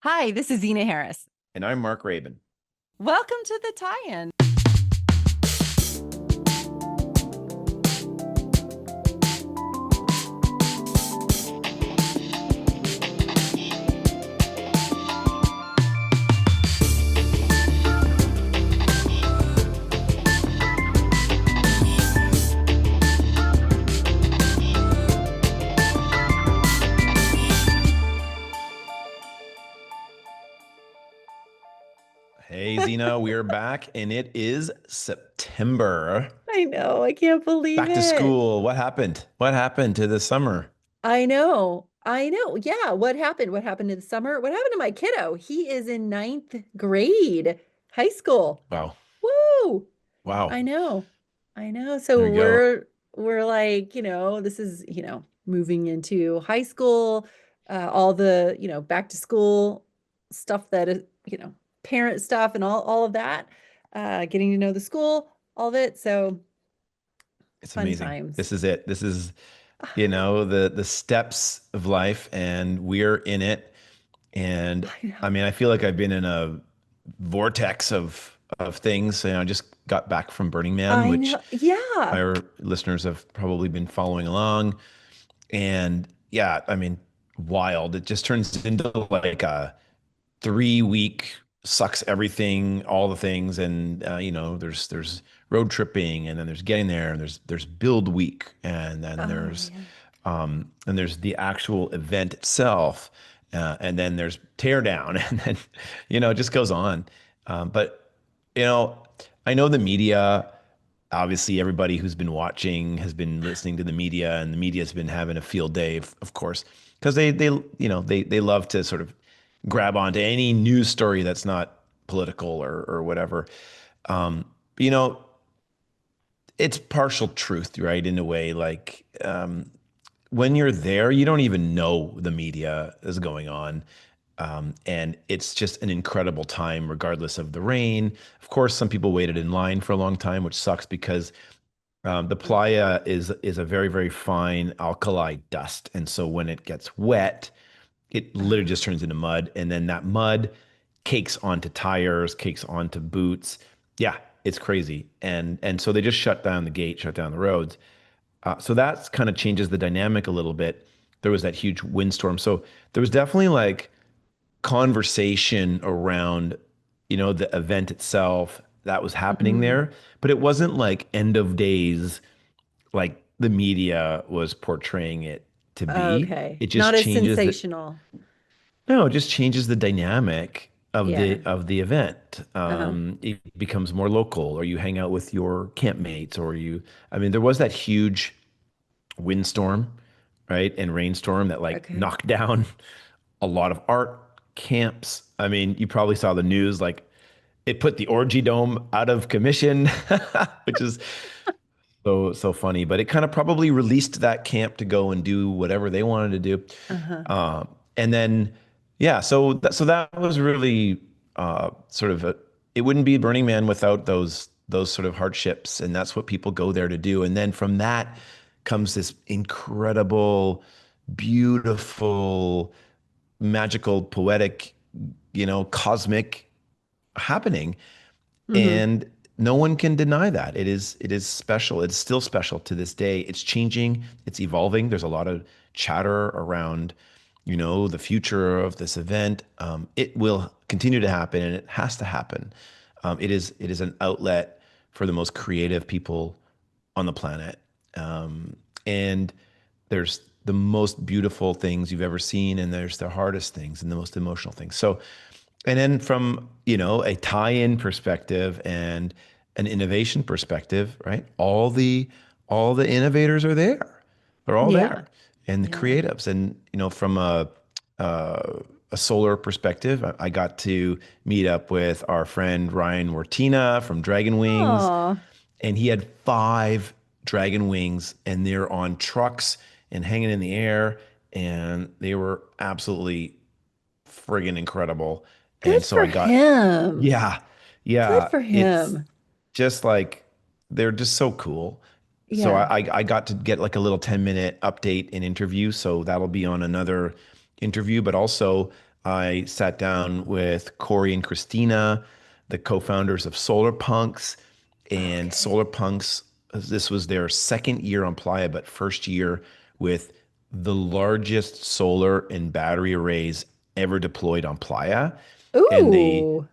Hi, this is Zena Harris. And I'm Mark Rabin. Welcome to the tie-in. Hey, Zena, we are back and it is September. I know, I can't believe Back to it. school. What happened? What happened to the summer? I know. I know. Yeah, what happened? What happened in the summer? What happened to my kiddo? He is in ninth grade, high school. Wow. Woo! Wow. I know. I know. There So you go. we're like, this is, moving into high school, all the, back to school stuff that is, parent stuff and all of that, getting to know the school, all of it. So It's fun amazing. times. This is it. This is, the steps of life and we're in it. And I know. I mean, I feel like I've been in a vortex of things. I just got back from Burning Man, I which know. Yeah. our listeners have probably been following along. And yeah, I mean, wild. It just turns into like a 3 week sucks everything, all the things, and there's road tripping, and then there's getting there, and there's build week, and then Oh, there's yeah. the actual event itself, and then there's tear down, and then it just goes on. But you know, I know the media. Obviously, everybody who's been watching has been listening to the media, and the media's been having a field day, of course, because they love to sort of grab onto any news story that's not political or whatever. Um, you know, it's partial truth, right? In a way, like when you're there, you don't even know the media is going on. And it's just an incredible time, regardless of the rain. Of course, some people waited in line for a long time, which sucks because the playa is a very, very fine alkali dust. And so when it gets wet, it literally just turns into mud. And then that mud cakes onto tires, cakes onto boots. Yeah, it's crazy. And so they just shut down the gate, shut down the roads. So that kind of changes the dynamic a little bit. There was that huge windstorm. So there was definitely like conversation around, the event itself that was happening Mhm. there, but it wasn't like end of days like the media was portraying it to be. Okay. It Not just as changes the sensational. no, it just changes the dynamic of Yeah. the event. Uh-huh. It becomes more local, or you hang out with your campmates, or I mean, there was that huge windstorm, right, and rainstorm that like Okay. knocked down a lot of art camps. I mean, you probably saw the news, like it put the Orgy Dome out of commission, which is so funny. But it kind of probably released that camp to go and do whatever they wanted to do. Uh-huh. And then, yeah, so that was really sort of it wouldn't be Burning Man without those sort of hardships, and that's what people go there to do. And then from that comes this incredible, beautiful, magical, poetic, cosmic happening, Hmm. and no one can deny that. It is special. It's still special to this day. It's changing, it's evolving. There's a lot of chatter around, the future of this event. It will continue to happen and it has to happen. It is an outlet for the most creative people on the planet. And there's the most beautiful things you've ever seen, and there's the hardest things and the most emotional things. So, and then from, a tie-in perspective and an innovation perspective, right? All the innovators are there. They're all Yeah. there. And the Yeah. creatives. And, from a solar perspective, I got to meet up with our friend Ryan Wartina from Dragon Wings, Oh, and he had 5 dragon wings, and they're on trucks and hanging in the air, and they were absolutely friggin' incredible. good And so for I got, him. yeah, Good yeah, for it's him. just like they're just so cool. So Yeah. I got to get like a little 10-minute update and interview. So that'll be on another interview, but also I sat down with Corey and Christina, the co-founders of Solar Punks, and Okay. Solar Punks, this was their second year on Playa, but first year with the largest solar and battery arrays ever deployed on Playa. And they Ooh.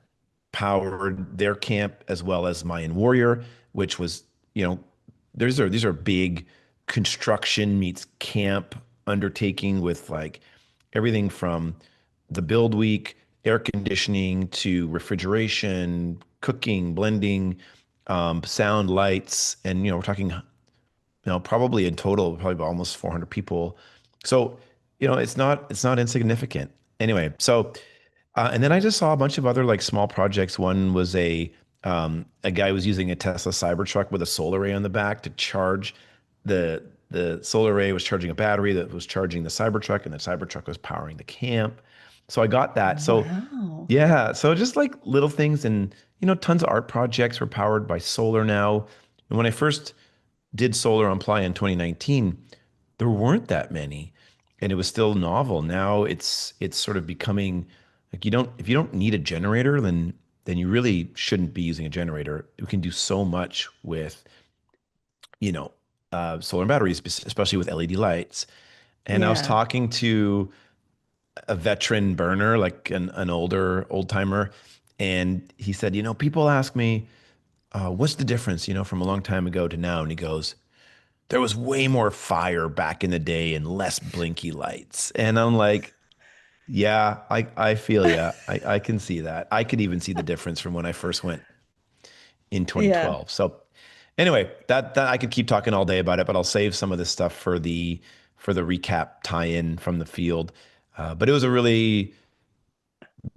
powered their camp as well as Mayan Warrior, which was, you know, these are big construction meets camp undertaking with like everything from the build week, air conditioning to refrigeration, cooking, blending, sound, lights, and we're talking, probably in total, probably about almost 400 people. So, it's not insignificant. Anyway, so and then I just saw a bunch of other like small projects. One was a guy was using a Tesla Cybertruck with a solar array on the back to charge the solar array was charging a battery that was charging the Cybertruck, and the Cybertruck was powering the camp. So I got that. So Wow. yeah, so just like little things, and tons of art projects were powered by solar now. And when I first did solar on Playa in 2019, there weren't that many, and it was still novel. Now it's sort of becoming like if you don't need a generator, then you really shouldn't be using a generator. You can do so much with you know solar and batteries, especially with LED lights. And I was Yeah. talking to a veteran burner, like an older old timer, and he said, people ask me, what's the difference, from a long time ago to now? And he goes, there was way more fire back in the day and less blinky lights. And I'm like, yeah, I feel ya. I can see that. I could even see the difference from when I first went in Yeah. 2012. So anyway, that I could keep talking all day about it, but I'll save some of this stuff for the recap tie-in from the field. But it was a really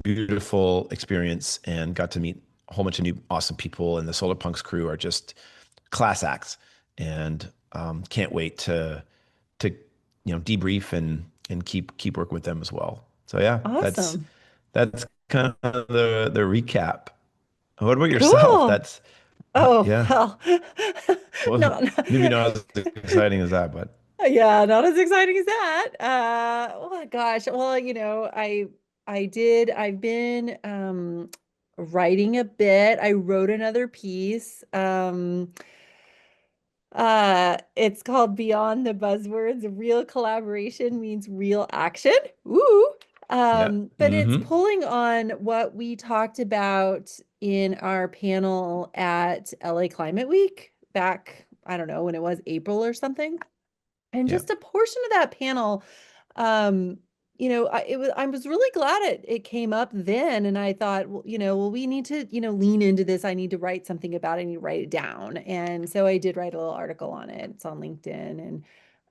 beautiful experience and got to meet a whole bunch of new awesome people. And the Solar Punks crew are just class acts, and can't wait to debrief and keep working with them as well. So yeah, that's Awesome. that's kind of the recap. What about yourself? Cool. That's Oh, yeah. well. Well, No, maybe not as exciting as that, but yeah, not as exciting as that. Oh my gosh. Well, I've been writing a bit. I wrote another piece. It's called Beyond the Buzzwords. Real collaboration means real action. Ooh. yeah. But it's Mm-hmm. pulling on what we talked about in our panel at LA Climate Week back, I don't know, when it was April or something. And Yeah. just a portion of that panel, um, I was really glad it came up then. And I thought, well, we need to, lean into this. I need to write something about it. I need to write it down. And so I did write a little article on it. It's on LinkedIn.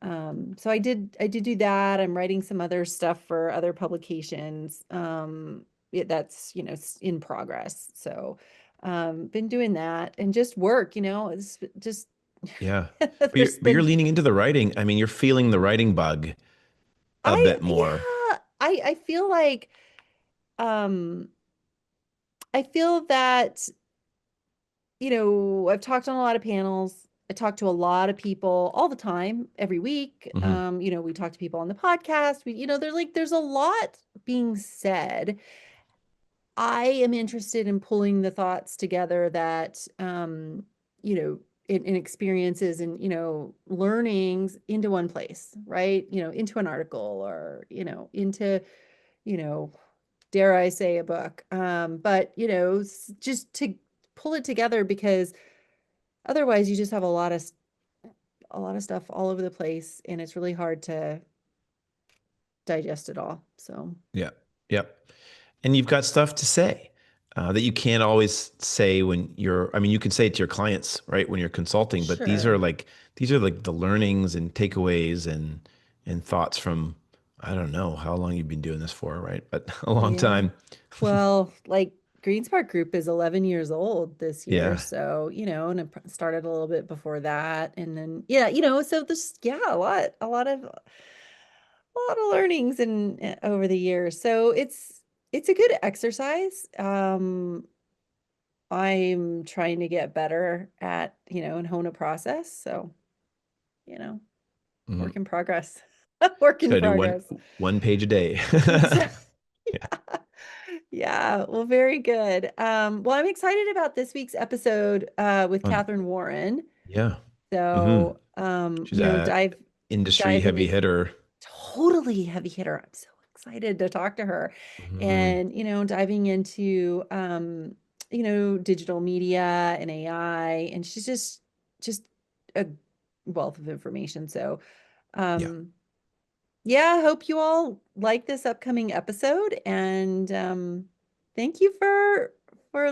And so I did do that. I'm writing some other stuff for other publications. That's, in progress. So been doing that and just work, it's just Yeah. there's But you're been leaning into the writing. I mean, you're feeling the writing bug a bit more. yeah, I feel like um I feel that, I've talked on a lot of panels. I talk to a lot of people all the time, every week. Hmm. We talk to people on the podcast. There's a lot being said. I am interested in pulling the thoughts together that in experiences and learnings into one place, right? Into an article or into you know, dare I say a book. But just to pull it together because otherwise you just have a lot of stuff all over the place and it's really hard to digest it all. So Yeah. Yep. And you've got stuff to say that you can't always say when I mean, you can say it to your clients, right, when you're consulting, but sure. these are like the learnings and takeaways and thoughts from, I don't know how long you've been doing this for, right? But a long Yeah. time. Well, like Greenspark Group is 11 years old this year. Yeah. So, and it started a little bit before that. And then, yeah, so this, yeah, a lot of learnings and over the years. So it's a good exercise. I'm trying to get better at, and hone a process. So, you know, Hmm. work in progress. Work Just in gotta do one progress. one page a day. Exactly. Yeah, well, very good. Well, I'm excited about this week's episode with Um, Catherine Warren. yeah. hmm So, She's a industry diving heavy in, hitter. totally heavy hitter. I'm so excited to talk to her hmm and, diving into, digital media and AI. And she's just a wealth of information. So, Yeah. um, yeah, I hope you all like this upcoming episode and thank you for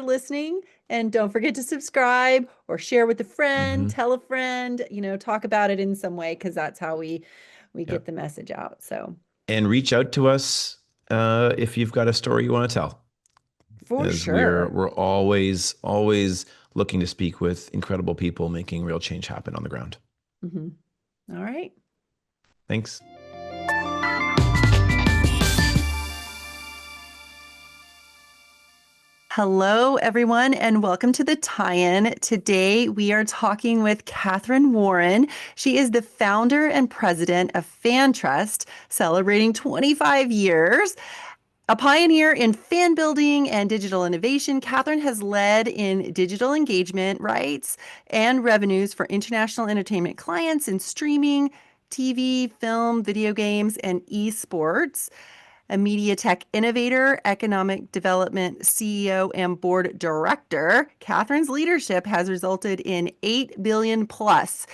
listening and don't forget to subscribe or share with a friend, hmm tell a friend, talk about it in some way because that's how we Yeah. get the message out. So, And reach out to us if you've got a story you want to tell, for as we're sure. we're always looking to speak with incredible people making real change happen on the ground. Mhm. All right. Thanks. Hello, everyone, and welcome to the tie-in. Today, we are talking with Catherine Warren. She is the founder and president of FanTrust, celebrating 25 years. A pioneer in fan building and digital innovation, Catherine has led in digital engagement rights and revenues for international entertainment clients in streaming, TV, film, video games, and esports. A media tech innovator, economic development CEO, and board director, Catherine's leadership has resulted in 8 billion plus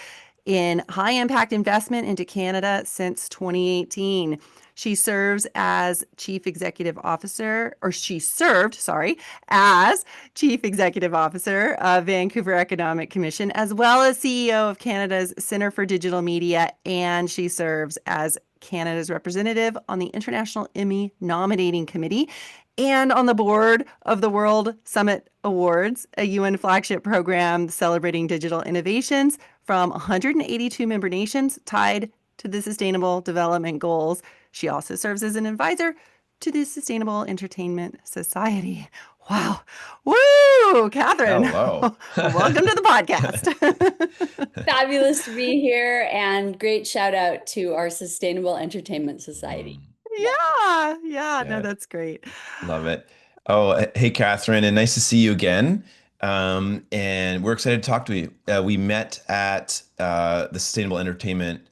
in high impact investment into Canada since 2018. She serves as chief executive officer, or she served, sorry, as chief executive officer of Vancouver Economic Commission, as well as CEO of Canada's Centre for Digital Media, and she serves as Canada's representative on the International Emmy Nominating Committee and on the board of the World Summit Awards, a UN flagship program celebrating digital innovations from 182 member nations tied to the Sustainable Development Goals. She also serves as an advisor to the Sustainable Entertainment Society. Wow. Woo! Catherine, Hello. welcome to the podcast. Fabulous to be here, and great shout out to our Sustainable Entertainment Society. Mhm. Yeah. Yeah, no, Yeah. that's great. Love it. Oh, hey, Catherine, and nice to see you again. And we're excited to talk to you. We met at the Sustainable Entertainment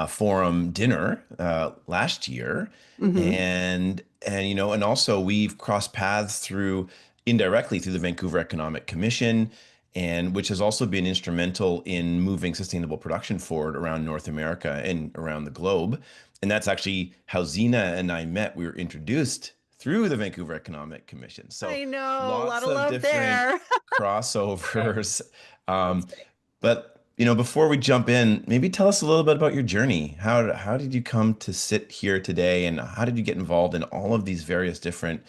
Forum dinner last year, Hmm. and also we've crossed paths through indirectly through the Vancouver Economic Commission, and which has also been instrumental in moving sustainable production forward around North America and around the globe. And that's actually how Zena and I met. We were introduced through the Vancouver Economic Commission. So I know, a lot lots of of love different there. Great. crossovers. That's Um, great. but before we jump in, maybe tell us a little bit about your journey. How did you come to sit here today, and how did you get involved in all of these various different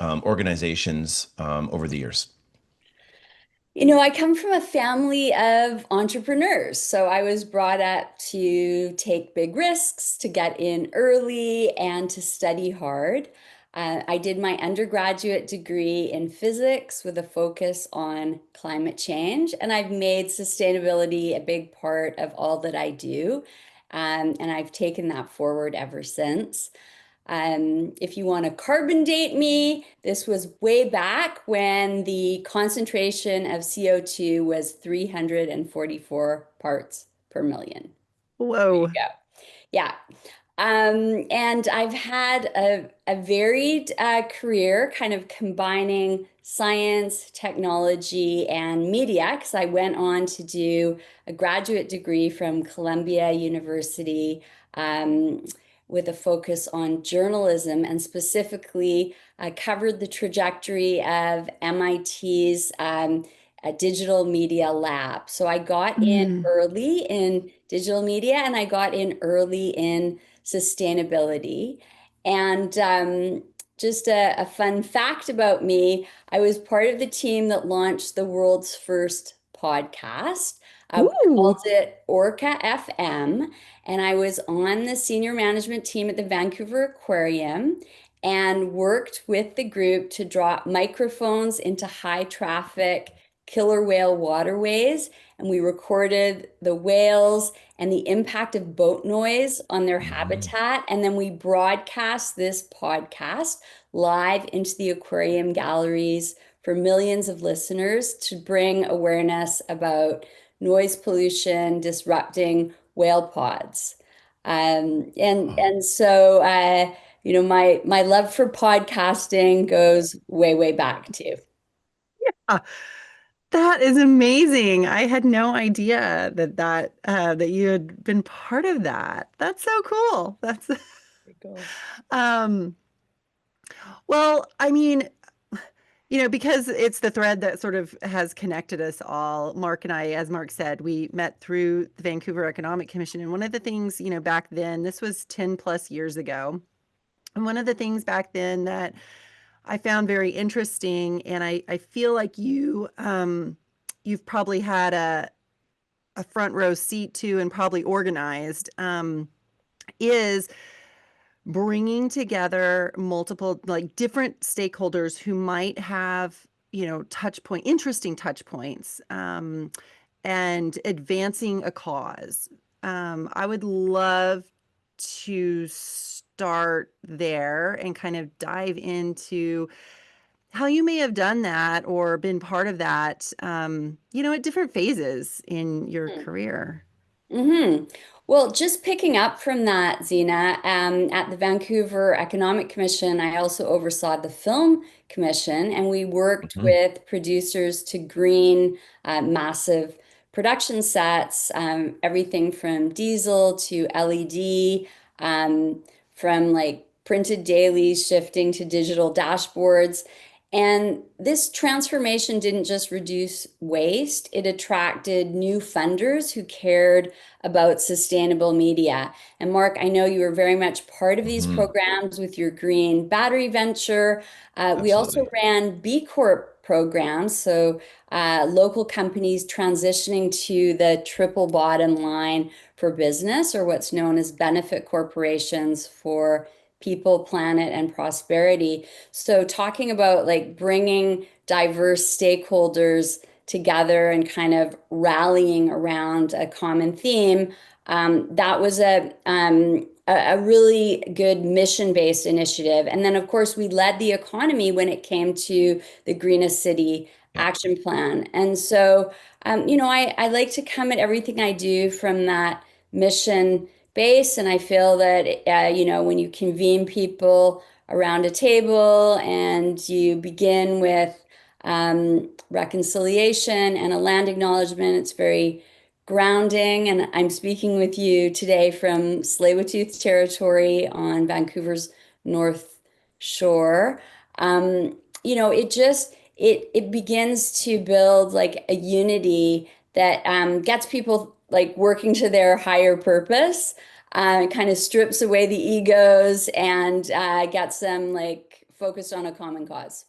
organizations over the years? I come from a family of entrepreneurs. So I was brought up to take big risks, to get in early, and to study hard. I did my undergraduate degree in physics with a focus on climate change, and I've made sustainability a big part of all that I do. And I've taken that forward ever since. If you want to carbon date me, this was way back when the concentration of CO2 was 344 parts per million. There you Whoa. go. Yeah. And I've had a varied career, kind of combining science, technology, and media, because I went on to do a graduate degree from Columbia University with a focus on journalism, and specifically covered the trajectory of MIT's digital media lab. So I got in Mm. early in digital media, and I got in early in sustainability. And just a fun fact about me, I was part of the team that launched the world's first podcast. We Ooh. called it Orca FM, and I was on the senior management team at the Vancouver Aquarium and worked with the group to drop microphones into high traffic killer whale waterways, and we recorded the whales and the impact of boat noise on their Mhm. habitat. And then we broadcast this podcast live into the aquarium galleries for millions of listeners to bring awareness about noise pollution disrupting whale pods. Oh, And so my love for podcasting goes way, way back too. Ah, that is amazing. I had no idea that you had been part of that. That's so cool. That's Cool. um well, I mean, because it's the thread that sort of has connected us all. Mark and I, as Mark said, we met through the Vancouver Economic Commission. And one of the things, back then, this was 10 plus years ago. And one of the things back then that I found very interesting, and I feel like you've probably had a front row seat to and probably organized, is bringing together multiple, like different stakeholders who might have, interesting touch points, and advancing a cause. I would love to start there and kind of dive into how you may have done that or been part of that, at different phases in your career. Hmm. Well, just picking up from that, Zena, at the Vancouver Economic Commission, I also oversaw the Film Commission, and we worked mhm. with producers to green massive production sets, everything from diesel to LED, from like printed dailies shifting to digital dashboards. And this transformation didn't just reduce waste, it attracted new funders who cared about sustainable media. And Mark, I know you were very much part of these Mhm. programs with your green battery venture. We also Absolutely. ran B Corp programs, so local companies transitioning to the triple bottom line for business, or what's known as benefit corporations for people, planet, and prosperity. So, talking about like bringing diverse stakeholders together and kind of rallying around a common theme, that was a really good mission-based initiative. And then, of course, we led the economy when it came to the Greenest City Yeah. Action Plan. And so, I like to come at everything I do from that mission base. And I feel that, when you convene people around a table and you begin with reconciliation and a land acknowledgement, it's very grounding. And I'm speaking with you today from Tsleil-Waututh territory on Vancouver's North Shore. It begins to build like a unity that gets people like working to their higher purpose. Kind of strips away the egos and gets them like focused on a common cause.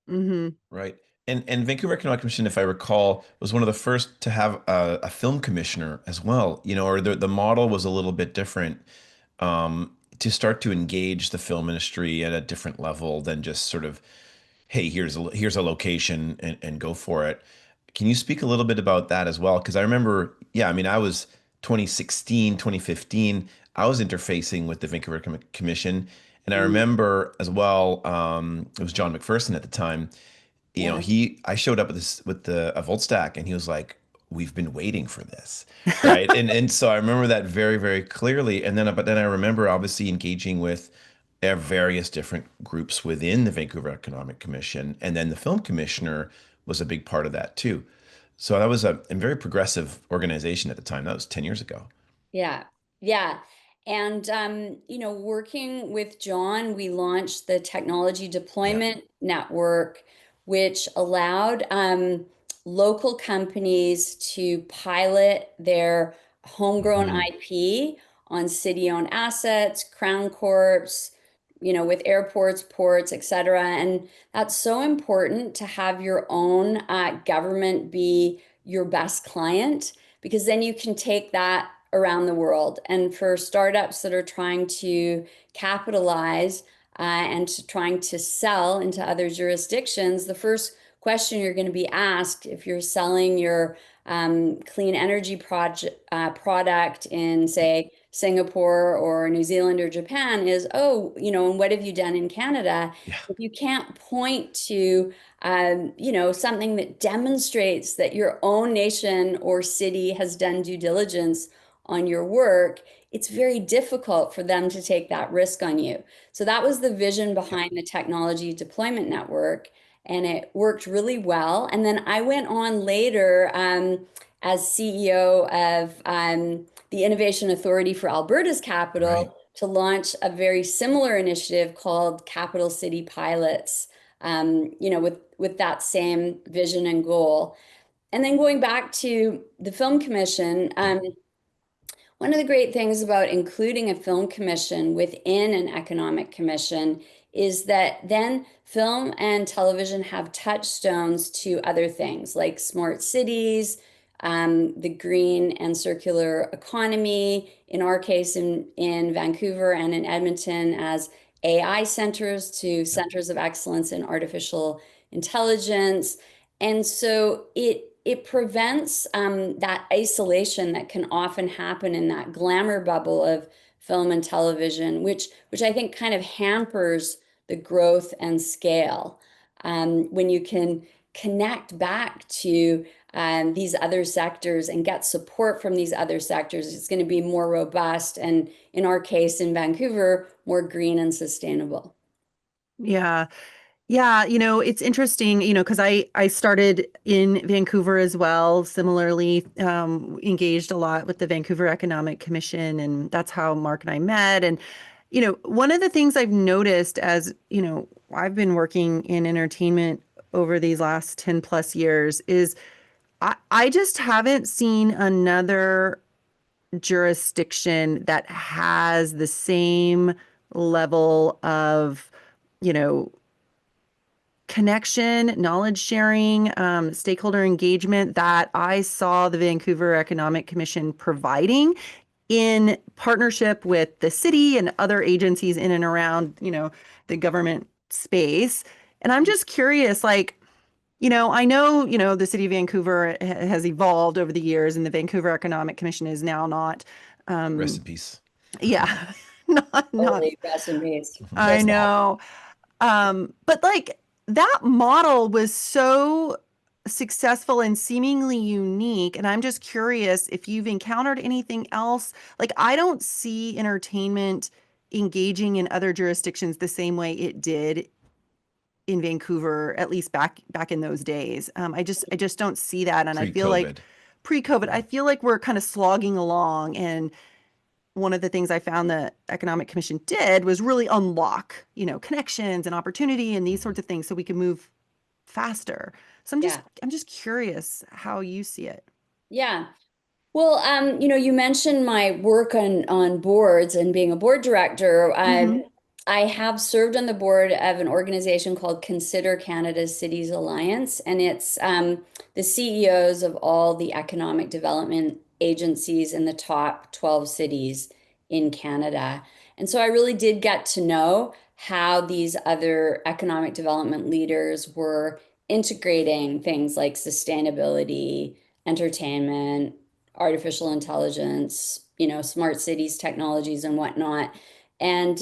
Hmm. Right. And Vancouver Economic Commission, if I recall, was one of the first to have a film commissioner as well, or the model was a little bit different, to start to engage the film industry at a different level than just sort of, hey, here's a location and go for it. Can you speak a little bit about that as well? Because I remember, yeah, I mean, I was 2016, 2015, I was interfacing with the Vancouver Commission. And I Mm, remember as well, it was John McPherson at the time. yeah. I showed up with a Volt stack, and he was like, "We've been waiting for this," right? And so I remember that very, very clearly. But then I remember obviously engaging with various different groups within the Vancouver Economic Commission, and then the film commissioner was a big part of that too. So that was a very progressive organization at the time. That was 10 years ago. Yeah, yeah. And working with John, we launched the Technology Yeah. Deployment Network, which allowed local companies to pilot their homegrown Hmm. IP on city-owned assets, crown corps, with airports, ports, et cetera. And that's so important to have your own government be your best client because then you can take that around the world. And for startups that are trying to capitalize and trying to sell into other jurisdictions, the first question you're going to be asked if you're selling your clean energy product in, say, Singapore or New Zealand or Japan is, oh, and what have you done in Canada? Yeah. If you can't point to, something that demonstrates that your own nation or city has done due diligence on your work, it's very difficult for them to take that risk on you. So that was the vision Yep. behind the Technology Deployment Network, and it worked really well. And then I went on later as CEO of the Innovation Authority for Alberta's Right. capital to launch a very similar initiative called Capital City Pilots, with that same vision and goal. And then going back to the Film Commission, one of the great things about including a film commission within an economic commission is that then film and television have touchstones to other things like smart cities, the green and circular economy, in our case in Vancouver and in Edmonton as AI centers to Yep. centers of excellence in artificial intelligence. And so it prevents that isolation that can often happen in that glamour bubble of film and television, which I think kind of hampers the growth and scale. When you can connect back to these other sectors and get support from these other sectors, it's going to be more robust and, in our case, in Vancouver, more green and sustainable. Yeah. Yeah, it's interesting, because I started in Vancouver as well, similarly, engaged a lot with the Vancouver Economic Commission, and that's how Mark and I met. And, one of the things I've noticed as, I've been working in entertainment over these last 10 plus years is I just haven't seen another jurisdiction that has the same level of, you know, connection, knowledge sharing, stakeholder engagement that I saw the Vancouver Economic Commission providing in partnership with the city and other agencies in and around, the government space. And I'm just curious, like, I know, the city of Vancouver has evolved over the years, and the Vancouver Economic Commission is now not, Rest um, in peace. yeah, not, Totally, rest in peace. I Very sad. know. But like that model was so successful and seemingly unique. And I'm just curious if you've encountered anything else. Like, I don't see entertainment engaging in other jurisdictions the same way it did in Vancouver, at least back in those days. I just don't see that. And I feel like Pre-COVID. pre-COVID, Yeah. I feel like we're kind of slogging along. And one of the things I found the Economic Commission did was really unlock, connections and opportunity and these sorts Mhm. of things so we can move faster. So I'm just Yeah. I'm just curious how you see it. Yeah. Well, you mentioned my work on boards and being a board director. Hmm. I have served on the board of an organization called Consider Canada's Cities Alliance, and it's the CEOs of all the economic development agencies in the top 12 cities in Canada. And so I really did get to know how these other economic development leaders were integrating things like sustainability, entertainment, artificial intelligence, smart cities technologies and whatnot. And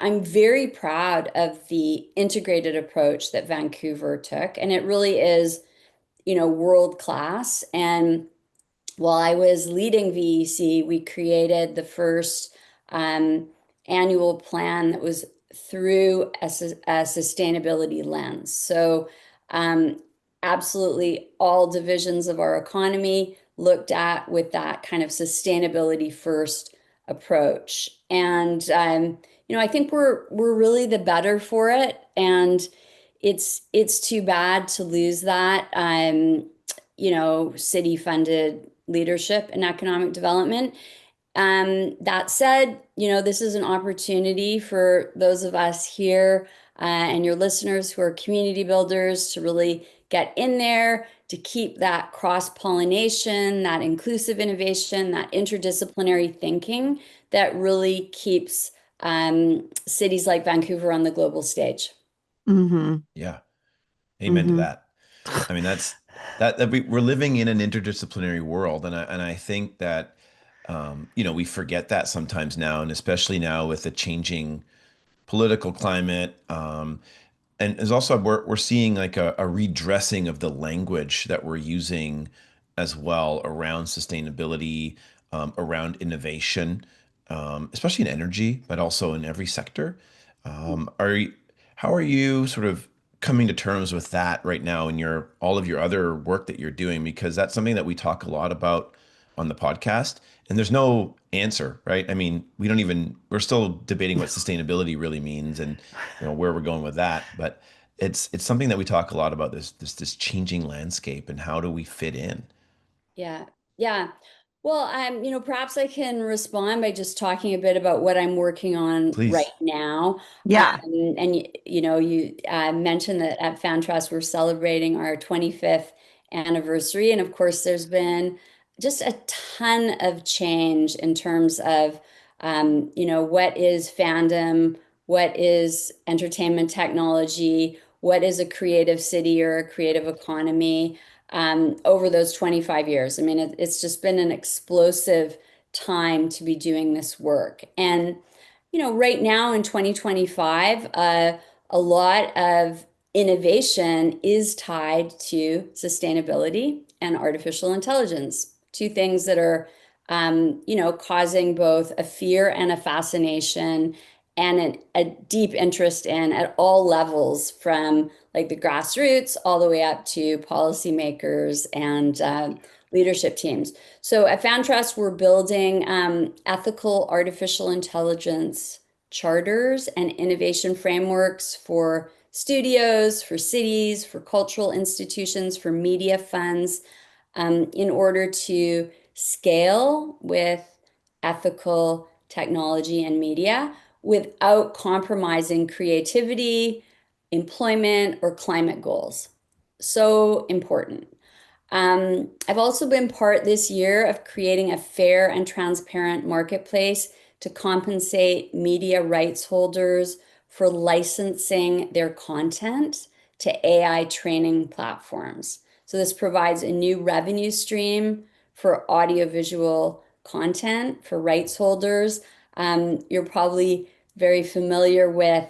I'm very proud of the integrated approach that Vancouver took, and it really is, world class. And while I was leading VEC, we created the first um, annual plan that was through a sustainability lens. So, um, absolutely all divisions of our economy looked at with that kind of sustainability first approach. And I think we're really the better for it. And it's too bad to lose that. City funded leadership in economic development. That said, this is an opportunity for those of us here and your listeners who are community builders to really get in there, to keep that cross pollination, that inclusive innovation, that interdisciplinary thinking that really keeps cities like Vancouver on the global stage. Hmm. Yeah. Amen to Hmm. that. I mean, we're living in an interdisciplinary world, and I think that we forget that sometimes now, and especially now with the changing political climate. And there's also we're seeing like a redressing of the language that we're using as well around sustainability, around innovation, especially in energy, but also in every sector. Are you, how are you sort of coming to terms with that right now in your all of your other work that you're doing? Because that's something that we talk a lot about on the podcast, and there's no answer, right? I mean, we're still debating what sustainability really means and where we're going with that, but it's something that we talk a lot about, this changing landscape and how do we fit in? Yeah. Yeah. Well, perhaps I can respond by just talking a bit about what I'm working on right Please. now. Yeah. And you mentioned that at FanTrust we're celebrating our 25th anniversary, and of course, there's been just a ton of change in terms of, what is fandom, what is entertainment technology, what is a creative city or a creative economy over those 25 years. I mean, it's just been an explosive time to be doing this work. And, right now in 2025, a lot of innovation is tied to sustainability and artificial intelligence, two things that are, causing both a fear and a fascination and a deep interest in at all levels, from like the grassroots all the way up to policymakers and leadership teams. So at FanTrust, we're building ethical artificial intelligence charters and innovation frameworks for studios, for cities, for cultural institutions, for media funds, in order to scale with ethical technology and media without compromising creativity, employment, or climate goals. So important. I've also been part this year of creating a fair and transparent marketplace to compensate media rights holders for licensing their content to AI training platforms. So this provides a new revenue stream for audiovisual content for rights holders. You're probably very familiar with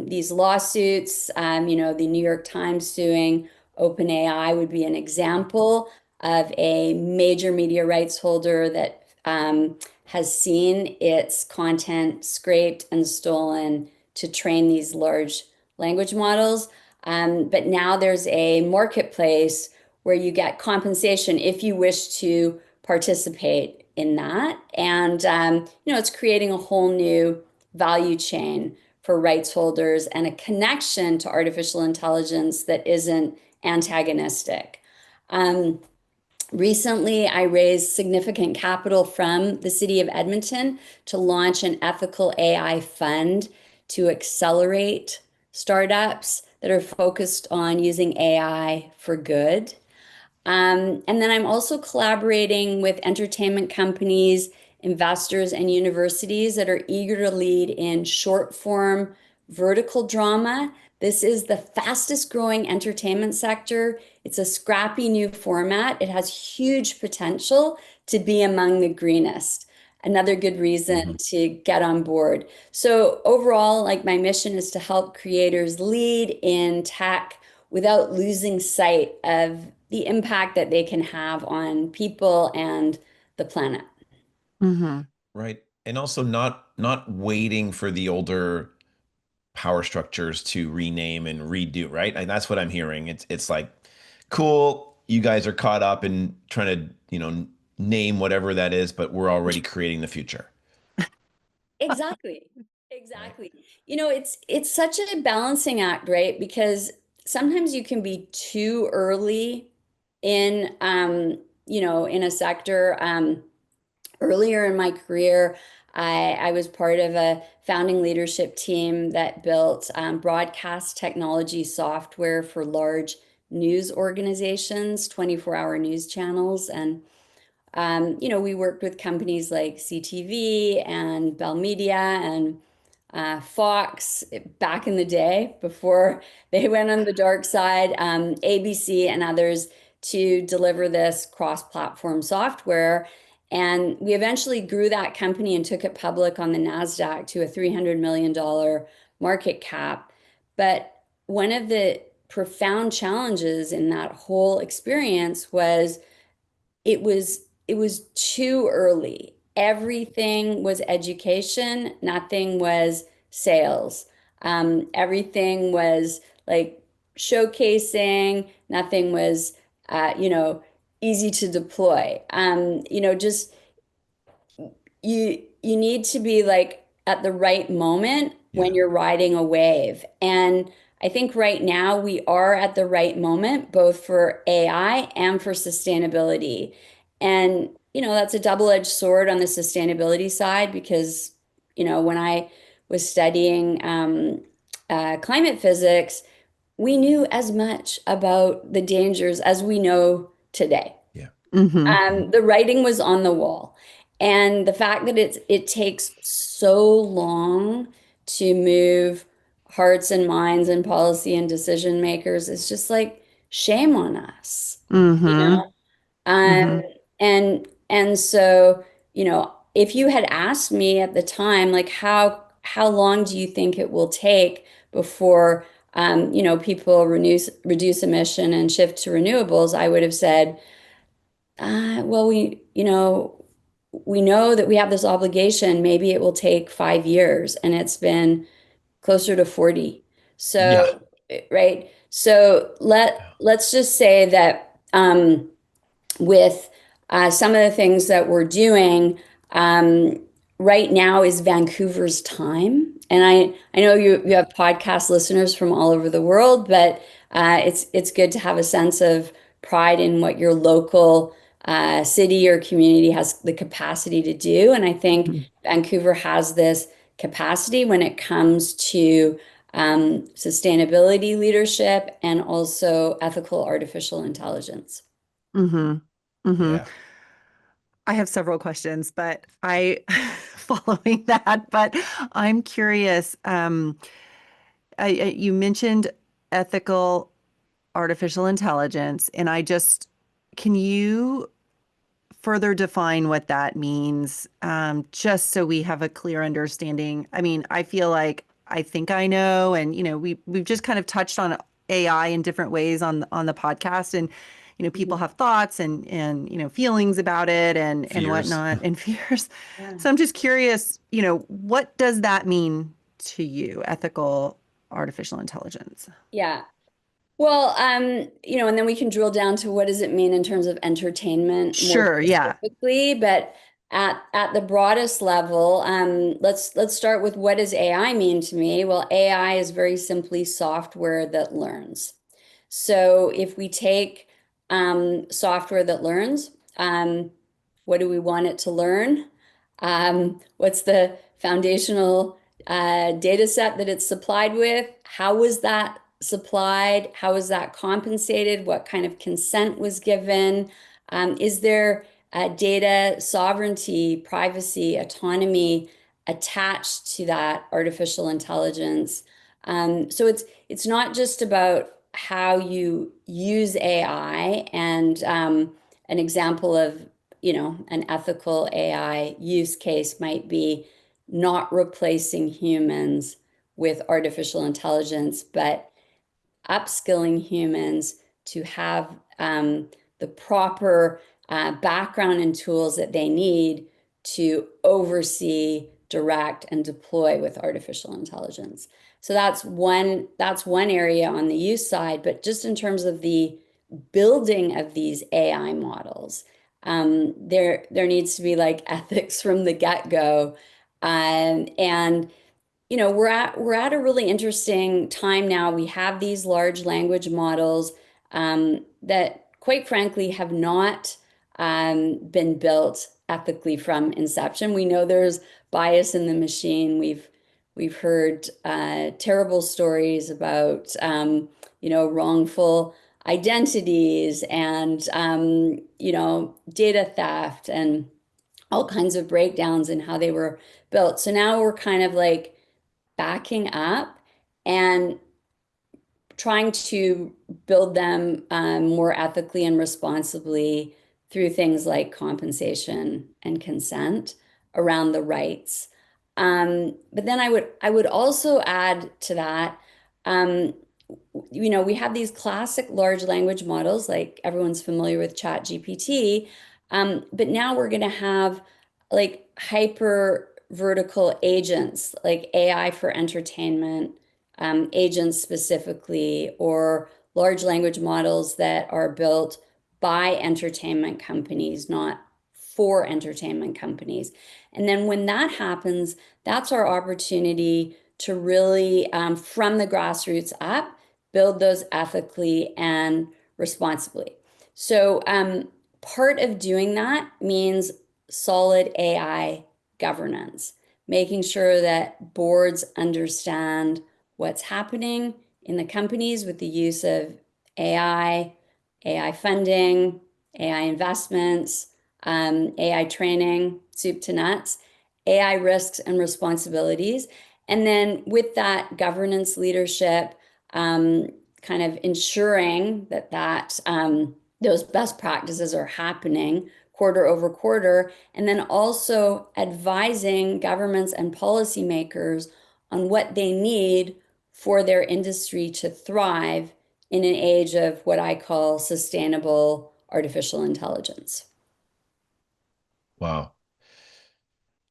these lawsuits. The New York Times suing OpenAI would be an example of a major media rights holder that has seen its content scraped and stolen to train these large language models. But now there's a marketplace where you get compensation if you wish to participate in that. And, it's creating a whole new value chain for rights holders and a connection to artificial intelligence that isn't antagonistic. Um, Recently, I raised significant capital from the city of Edmonton to launch an ethical AI fund to accelerate startups that are focused on using AI for good. And then I'm also collaborating with entertainment companies, investors, and universities that are eager to lead in short form vertical drama. This is the fastest growing entertainment sector. It's a scrappy new format. It has huge potential to be among the greenest. Another good reason Mhm. to get on board. So, overall, like my mission is to help creators lead in tech without losing sight of the impact that they can have on people and the planet. Hmm. Right. And also not waiting for the older power structures to rename and redo, right? And that's what I'm hearing. It's like, cool, you guys are caught up in trying to, name whatever that is, but we're already creating the future, Exactly. right? Exactly. It's such a balancing act, right? Because sometimes you can be too early in in a sector. Earlier in my career, I was part of a founding leadership team that built broadcast technology software for large news organizations, 24-hour news channels. And, we worked with companies like CTV and Bell Media and Fox back in the day before they went on the dark side, ABC and others to deliver this cross-platform software. And we eventually grew that company and took it public on the NASDAQ to a $300 million market cap. But one of the profound challenges in that whole experience was it was too early. Everything was education, nothing was sales. Everything was like showcasing, nothing was easy to deploy. Just you need to be like at the right moment when Yeah. you're riding a wave. And I think right now we are at the right moment, both for AI and for sustainability. And, that's a double-edged sword on the sustainability side because, when I was studying climate physics, we knew as much about the dangers as we know today. Yeah. Hmm. The writing was on the wall. And the fact that it takes so long to move hearts and minds and policy and decision makers is just like shame on us, you Hmm. know? Um, Hmm. and so, if you had asked me at the time, like how long do you think it will take before people reduce emission and shift to renewables, I would have said, well, we know that we have this obligation. Maybe it will take 5 years, and it's been closer to 40. Yeah. So, right. So Yeah. let's just say that with some of the things that we're doing right now is Vancouver's time. And I know you have podcast listeners from all over the world, but it's good to have a sense of pride in what your local city or community has the capacity to do. And I think Vancouver has this capacity when it comes to sustainability leadership and also ethical artificial intelligence. Hmm. Hmm. Yeah. I have several questions, but following that, but I'm curious. You mentioned ethical artificial intelligence, and can you further define what that means, just so we have a clear understanding? I mean, I feel like I think I know, and we've just kind of touched on AI in different ways on the podcast, and people have thoughts and feelings about it and Fears. whatnot and fears. Yeah. So I'm just curious, what does that mean to you, ethical artificial intelligence? Yeah. Well, and then we can drill down to what does it mean in terms of entertainment more Sure, yeah. specifically, but at the broadest level, let's start with what does AI mean to me? Well, AI is very simply software that learns. So if we take software that learns, what do we want it to learn? What's the foundational data set that it's supplied with? How was that supplied? How was that compensated? What kind of consent was given? Is there data sovereignty, privacy, autonomy attached to that artificial intelligence? So it's not just about how you use AI and an example of an ethical AI use case might be not replacing humans with artificial intelligence, but upskilling humans to have the proper background and tools that they need to oversee, direct, and deploy with artificial intelligence. So that's one area on the use side, but just in terms of the building of these AI models, there needs to be like ethics from the get-go. And we're at a really interesting time now. We have these large language models that, quite frankly, have not been built ethically from inception. We know there's bias in the machine. We've heard terrible stories about wrongful identities and data theft and all kinds of breakdowns in how they were built. So now we're kind of like backing up and trying to build them more ethically and responsibly through things like compensation and consent around the rights. But then I would also add to that, um, we have these classic large language models, like everyone's familiar with ChatGPT, but now we're going to have like hyper vertical agents, like AI for entertainment, agents specifically, or large language models that are built by entertainment companies, not for entertainment companies. And then when that happens, that's our opportunity to really, from the grassroots up, build those ethically and responsibly. So, part of doing that means solid AI governance, making sure that boards understand what's happening in the companies with the use of AI, AI funding, AI investments, AI training, soup to nuts, AI risks and responsibilities. And then with that governance leadership, kind of ensuring that those best practices are happening quarter over quarter, and then also advising governments and policymakers on what they need for their industry to thrive in an age of what I call sustainable artificial intelligence. Wow.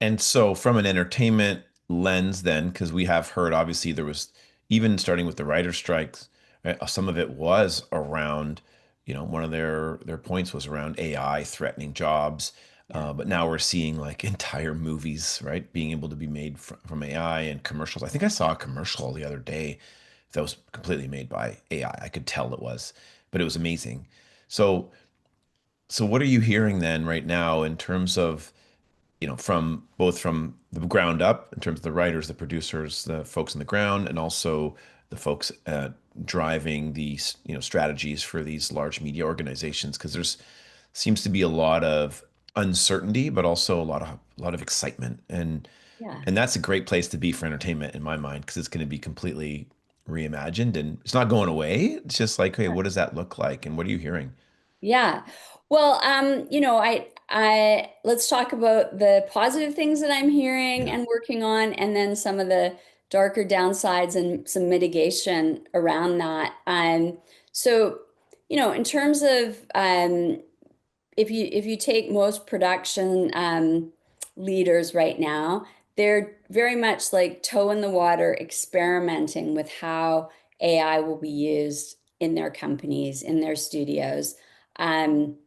And so, from an entertainment lens, then, because we have heard, obviously, there was even starting with the writer strikes, right, some of it was around, one of their points was around AI threatening jobs. Yeah. But now we're seeing like entire movies, right, being able to be made from AI and commercials. I think I saw a commercial the other day that was completely made by AI. I could tell it was, but it was amazing. So, so what are you hearing then right now in terms of from both from the ground up in terms of the writers, the producers, the folks on the ground, and also the folks driving these, strategies for these large media organizations? Because there's seems to be a lot of uncertainty, but also a lot of excitement, Yeah. and that's a great place to be for entertainment in my mind because it's going to be completely reimagined and it's not going away. It's just like, hey, what does that look like, and what are you hearing? Yeah. Well, I let's talk about the positive things that I'm hearing Yeah. and working on, and then some of the darker downsides and some mitigation around that. So, in terms of if you take most production leaders right now, they're very much like toe in the water, experimenting with how AI will be used in their companies, in their studios. Um,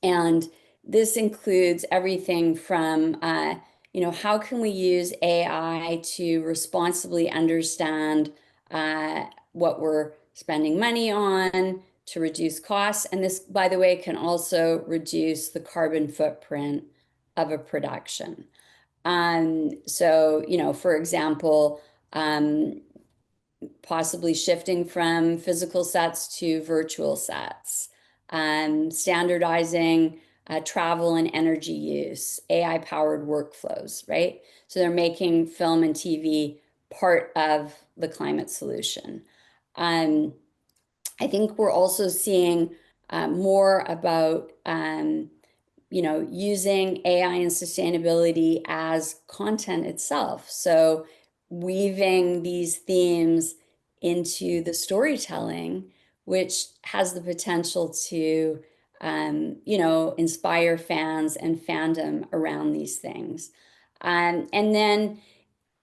and this includes everything from, how can we use AI to responsibly understand what we're spending money on to reduce costs. And this, by the way, can also reduce the carbon footprint of a production. So, for example, um, possibly shifting from physical sets to virtual sets, standardizing travel and energy use, AI powered workflows, right? So they're making film and TV part of the climate solution. Um, I think we're also seeing more about using AI and sustainability as content itself. So weaving these themes into the storytelling, which has the potential to, inspire fans and fandom around these things. And then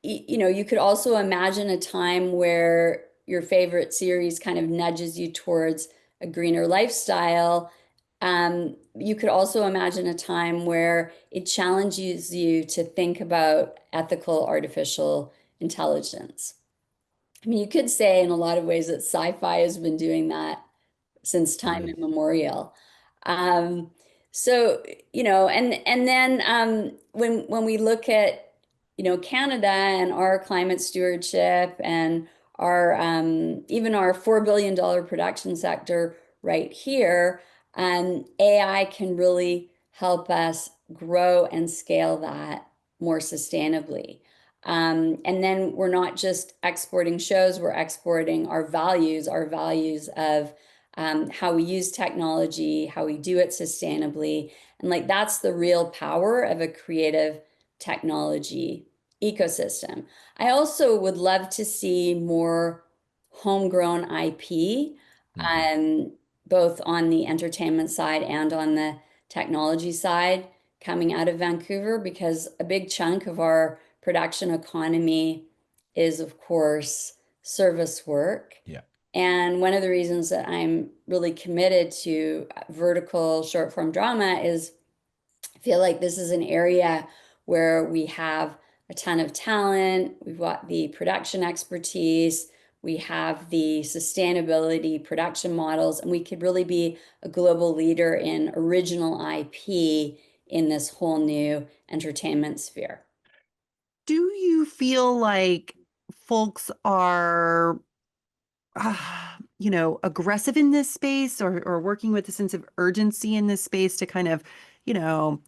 you could also imagine a time where your favorite series kind of nudges you towards a greener lifestyle. You could also imagine a time where it challenges you to think about ethical artificial intelligence. I mean, you could say in a lot of ways that sci-fi has been doing that since time Mm. immemorial. Um, so, and then when we look at, Canada and our climate stewardship and our even our $4 billion production sector right here, AI can really help us grow and scale that more sustainably. And then we're not just exporting shows, we're exporting our values of how we use technology, how we do it sustainably. And like that's the real power of a creative technology ecosystem. I also would love to see more homegrown IP, Mhm. um, both on the entertainment side and on the technology side coming out of Vancouver, because a big chunk of our production economy is, of course, service work. Yeah. And one of the reasons that I'm really committed to vertical short form drama is I feel like this is an area where we have a ton of talent, we've got the production expertise, we have the sustainability production models, and we could really be a global leader in original IP in this whole new entertainment sphere. Do you feel like folks are, aggressive in this space, or working with a sense of urgency in this space to kind of, you know,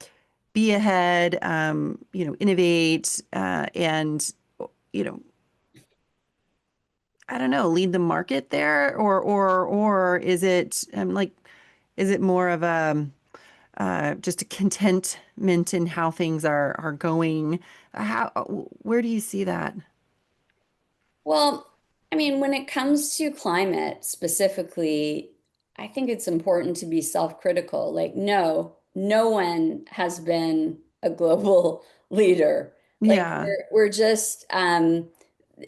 be ahead, innovate, and, you know, I don't know, lead the market there, or is it is it more of a just a contentment in how things are going? How where do you see that? Well, I mean, when it comes to climate specifically, I think it's important to be self-critical. Like, no, no one has been a global leader. Like Yeah. we're just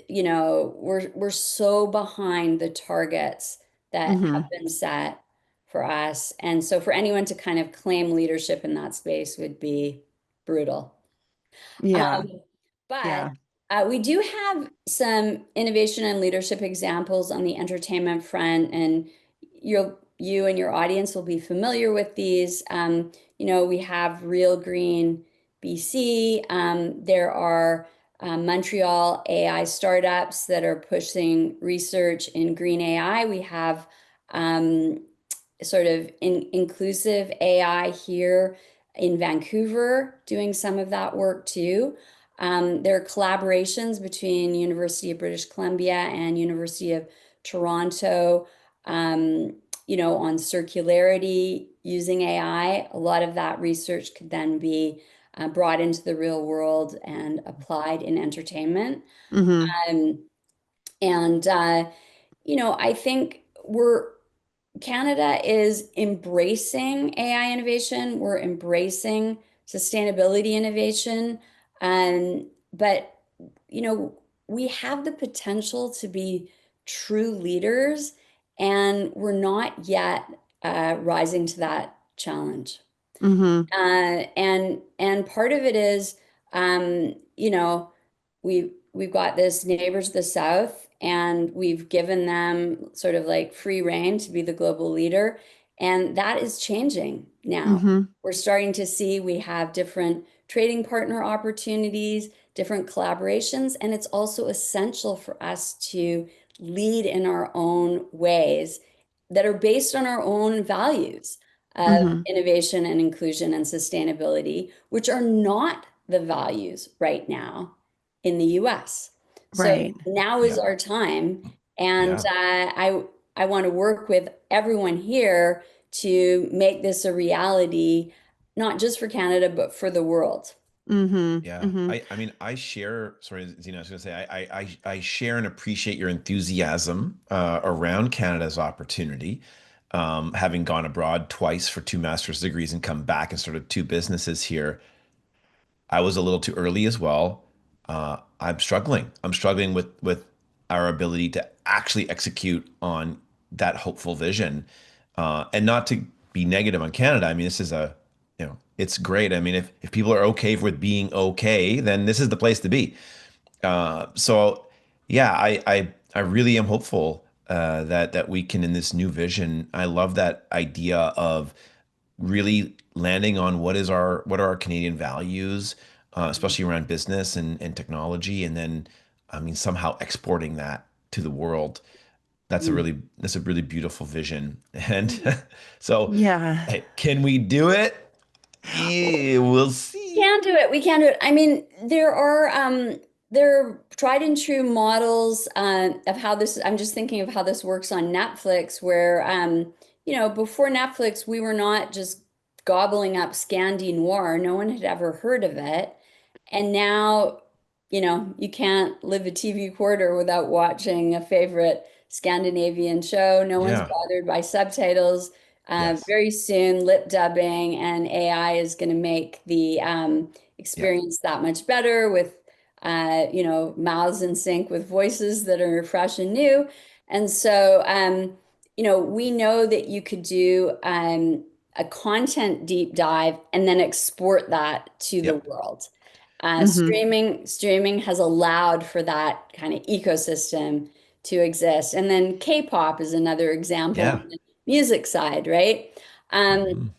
we're so behind the targets that have Hmm. been set for us. And so for anyone to kind of claim leadership in that space would be brutal. Yeah. Um, but Yeah. we do have some innovation and leadership examples on the entertainment front, and you and your audience will be familiar with these. We have Real Green BC. There are Montreal AI startups that are pushing research in green AI. We have um, sort of inclusive AI here in Vancouver doing some of that work too. There are collaborations between University of British Columbia and University of Toronto, on circularity using AI. A lot of that research could then be brought into the real world and applied in entertainment. Hmm. Um, and I think Canada is embracing AI innovation. We're embracing sustainability innovation. But, you know, we have the potential to be true leaders, and we're not yet rising to that challenge. And part of it is, we've got this neighbors to the south, and we've given them sort of like free rein to be the global leader, and that is changing now. Hmm. We're starting to see we have different trading partner opportunities, different collaborations, and it's also essential for us to lead in our own ways that are based on our own values of Hmm. innovation and inclusion and sustainability, which are not the values right now in the US. So Right. now is Yeah. our time. And Yeah. I want to work with everyone here to make this a reality, not just for Canada, but for the world. Hmm. Yeah, Hmm. I mean, I share. Sorry, Zena, I was going to say, I share and appreciate your enthusiasm around Canada's opportunity. Having gone abroad twice for two master's degrees and come back and started two businesses here, I was a little too early as well. I'm struggling. I'm struggling with our ability to actually execute on that hopeful vision, and not to be negative on Canada. I mean, this is it's great. I mean, if people are okay with being okay, then this is the place to be. So yeah, I really am hopeful that we can in this new vision. I love that idea of really landing on what are our Canadian values, especially around business and technology, and then I mean somehow exporting that to the world. That's a really beautiful vision. And so, Yeah. hey, can we do it? Yeah, we'll see. Can do it. We can do it. I mean, there are. they're tried and true models of how this, I'm just thinking of how this works on Netflix, where, before Netflix, we were not just gobbling up Scandi Noir. No one had ever heard of it. And now, you can't live a TV quarter without watching a favorite Scandinavian show. No one's Yeah. bothered by subtitles. Yes. Very soon, lip dubbing and AI is going to make the Yep. experience that much better with, mouths in sync with voices that are fresh and new. And so, we know that you could do a content deep dive and then export that to the Yep. world. Hmm. Streaming has allowed for that kind of ecosystem to exist. And then K-pop is another example Yeah. on the music side, right? Um,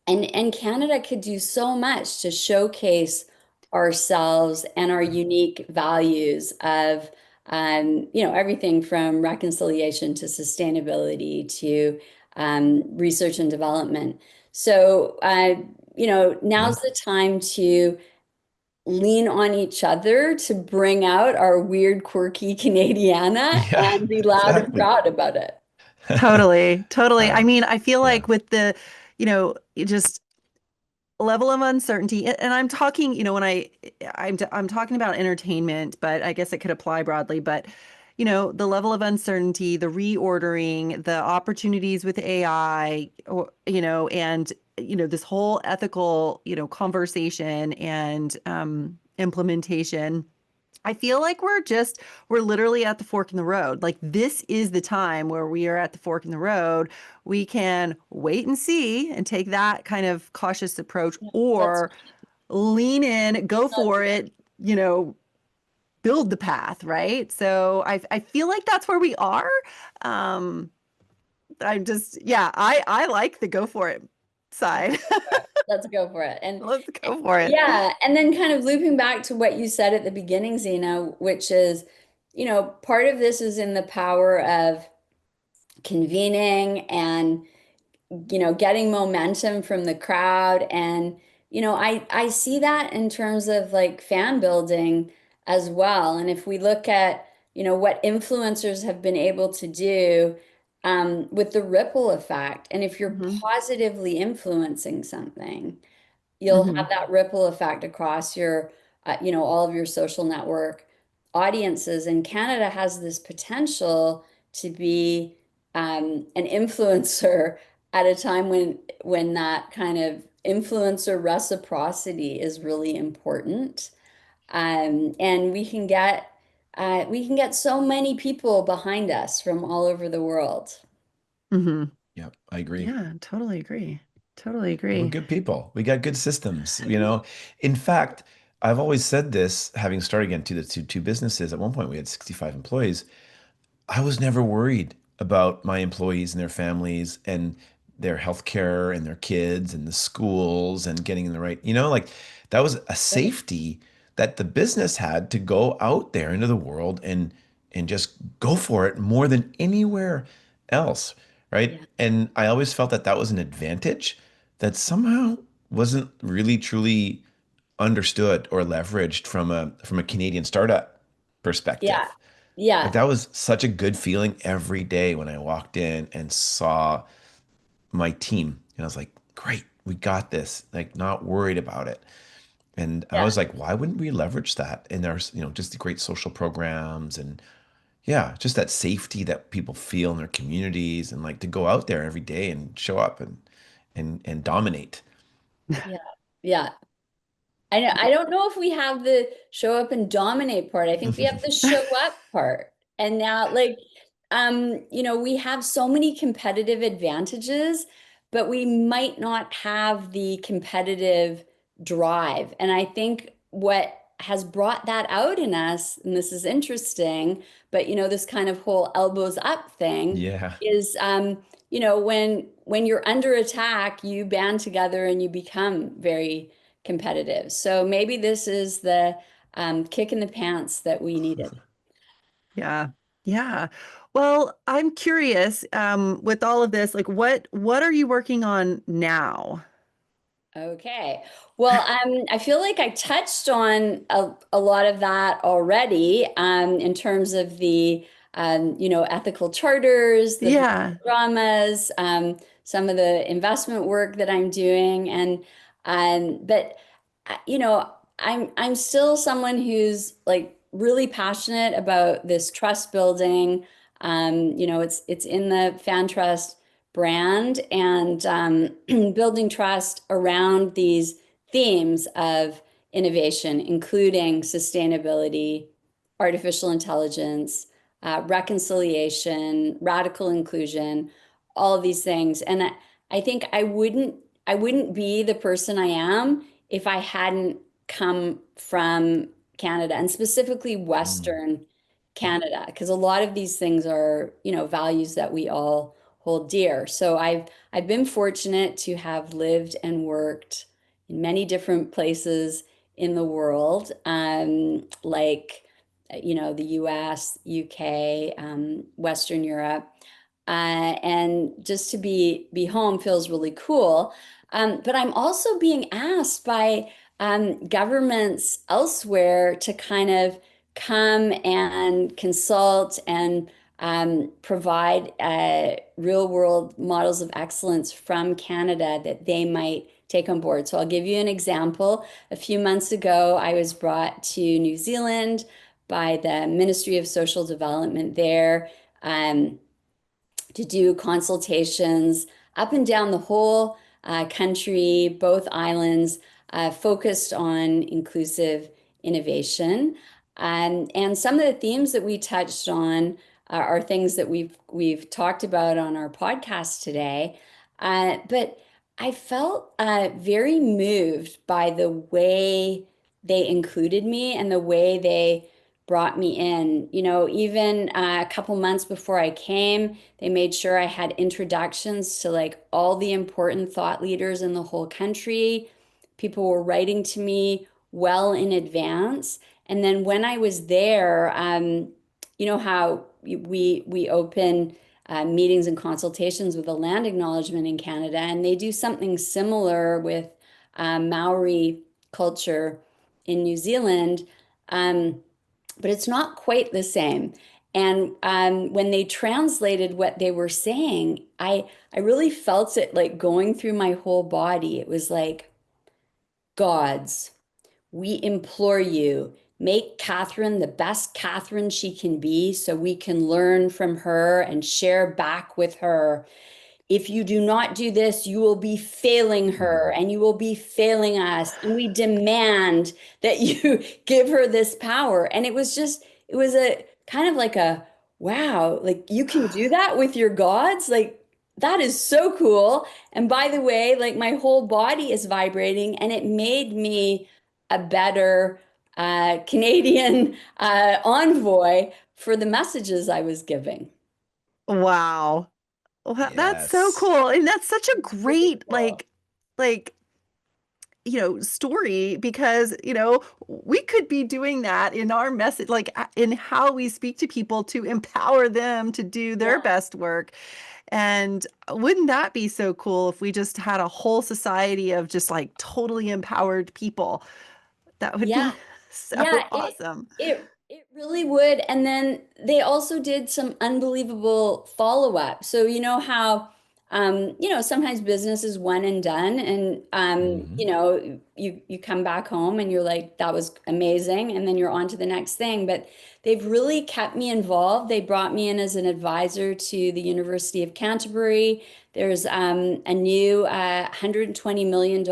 Mhm. and Canada could do so much to showcase ourselves and our unique values of, everything from reconciliation to sustainability to research and development. So, Yeah. now's the time to lean on each other to bring out our weird, quirky Canadiana Yeah. and be loud and Exactly. proud about it. Totally, totally. I Um, mean, I feel yeah. like with the, just level of uncertainty, and I'm talking, when I'm talking about entertainment, but I guess it could apply broadly, but the level of uncertainty, the reordering, the opportunities with AI, or, and this whole ethical, conversation and implementation. I feel like we're literally at the fork in the road. Like this is the time where we are at the fork in the road. We can wait and see and take that kind of cautious approach Yeah, that's or lean in, go not for it, build the path, right? So I feel like that's where we are. Um, I'm just, yeah, I like the go for it side. let's go for it. And Let's go for it. yeah, and then kind of looping back to what you said at the beginning, Zena, which is, part of this is in the power of convening and getting momentum from the crowd. And, I see that in terms of like fan building as well. And if we look at, what influencers have been able to do with the ripple effect, and if you're Hmm. positively influencing something, you'll have Hmm. that ripple effect across your, all of your social network audiences. And Canada has this potential to be an influencer at a time when that kind of influencer reciprocity is really important. And we can get so many people behind us from all over the world. Hmm. Yep. I agree. Yeah, totally agree. Totally We're agree. good people. We got good systems. In fact, I've always said this, having started again two businesses. At one point, we had 65 employees. I was never worried about my employees and their families and their healthcare and their kids and the schools and getting in the right, like that was a Right. safety that the business had to go out there into the world and just go for it more than anywhere else, right? Yeah. And I always felt that that was an advantage that somehow wasn't really truly understood or leveraged from a Canadian startup Yeah. perspective. Like Yeah. that was such a good feeling every day when I walked in and saw my team. And I was like, great, we got this. Like, not worried about it. And I Yeah. was like, why wouldn't we leverage that? And there's just the great social programs and yeah, just that safety that people feel in their communities and like to go out there every day and show up and dominate. Yeah. Yeah. I don't know if we have the show up and dominate part. I think we have the show up part. And now, like, we have so many competitive advantages, but we might not have the competitive drive. And I think what has brought that out in us, and this is interesting, but this kind of whole elbows up thing Yeah. is, when you're under attack, you band together and you become very competitive. So maybe this is the kick in the pants that we needed. Yeah. Yeah. Well, I'm curious, with all of this, like what are you working on now? Okay. Well, I feel like I touched on a lot of that already, in terms of the, ethical charters, the Yeah. dramas, some of the investment work that I'm doing, and but you know, I'm still someone who's like really passionate about this trust building. It's in the FanTrust brand, and building trust around these themes of innovation, including sustainability, artificial intelligence, reconciliation, radical inclusion, all of these things. And I think I wouldn't be the person I am if I hadn't come from Canada, and specifically Mm. Western Canada, because a lot of these things are, values that we all hold dear. So I've been fortunate to have lived and worked in many different places in the world, like the US, UK, Western Europe, and just to be home feels really cool. But I'm also being asked by governments elsewhere to kind of come and consult and provide real world models of excellence from Canada that they might take on board. So I'll give you an example. A few months ago, I was brought to New Zealand by the Ministry of Social Development there. To do consultations up and down the whole country, both islands, focused on inclusive innovation. And some of the themes that we touched on are things that we've talked about on our podcast today. But I felt very moved by the way they included me and the way they brought me in. Even a couple months before I came, they made sure I had introductions to like all the important thought leaders in the whole country. People were writing to me well in advance. And then when I was there, you know how we open meetings and consultations with a land acknowledgement in Canada, and they do something similar with Maori culture in New Zealand. But it's not quite the same. And when they translated what they were saying, I really felt it like going through my whole body. It was like, gods, we implore you, make Catherine the best Catherine she can be so we can learn from her and share back with her. If you do not do this, you will be failing her Mm. and you will be failing us. And we demand that you give her this power. And it was a kind of like a, wow, like you can do that with your gods? Like, that is so cool. And by the way, like my whole body is vibrating, and it made me a better Canadian envoy for the messages I was giving. Wow. Well, that's so Yes. cool. And that's such a Really great, cool. like, story because, we could be doing that in our message, like in how we speak to people to empower them to do their Yeah. best work. And wouldn't that be so cool if we just had a whole society of just like totally empowered people? That would Yeah. be Yeah, so it awesome. it really would. And then they also did some unbelievable follow-up. So you know how sometimes business is one and done, and Hmm. you come back home and you're like, that was amazing, and then you're on to the next thing. But they've really kept me involved. They brought me in as an advisor to the University of Canterbury. There's a new $120 million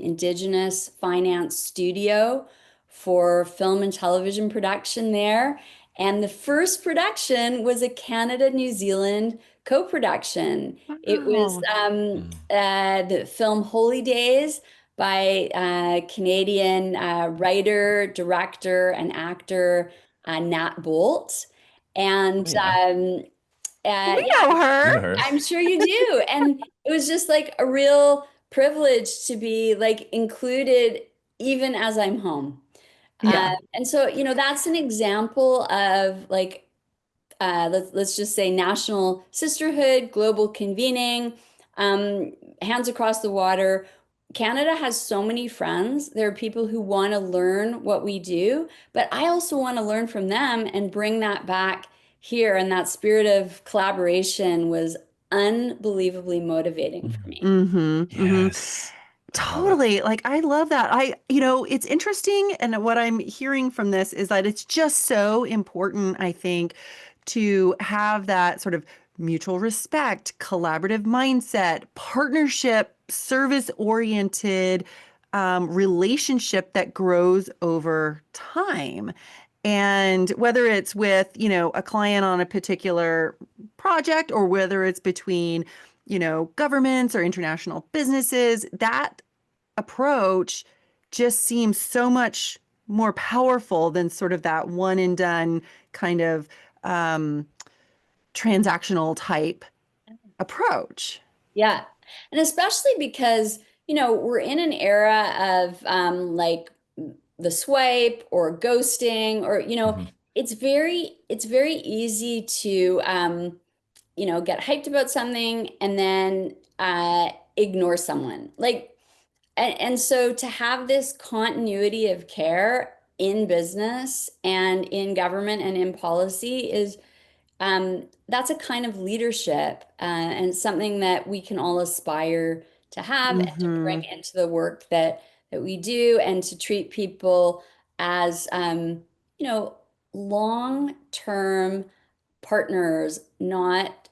Indigenous finance studio for film and television production there. And the first production was a Canada New Zealand co production. It was Wow. Mm. the film Holy Days by Canadian writer, director, and actor Nat Bolt. Oh And yeah. We yeah, know her. We know her. I'm sure you do. And it was just like a real privilege to be like included even as I'm home. Yeah. And so, that's an example of like, let's just say national sisterhood, global convening, hands across the water. Canada has so many friends. There are people who want to learn what we do, but I also want to learn from them and bring that back here. And that spirit of collaboration was unbelievably motivating for Mhm. me. Mm-hmm. Yes. I love it. Totally. Like, I love that. It's interesting. And what I'm hearing from this is that it's just so important, I think, to have that sort of mutual respect, collaborative mindset, partnership, service oriented relationship that grows over time. And whether it's with, a client on a particular project or whether it's between, governments or international businesses, that approach just seems so much more powerful than sort of that one and done kind of um, transactional type approach. Yeah. And especially because, we're in an era of like the swipe or ghosting or, Mhm. it's very easy to get hyped about something and then ignore someone. Like, and so to have this continuity of care in business and in government and in policy is that's a kind of leadership and something that we can all aspire to have and to bring Mm-hmm. into the work that we do and to treat people as you know long-term partners, not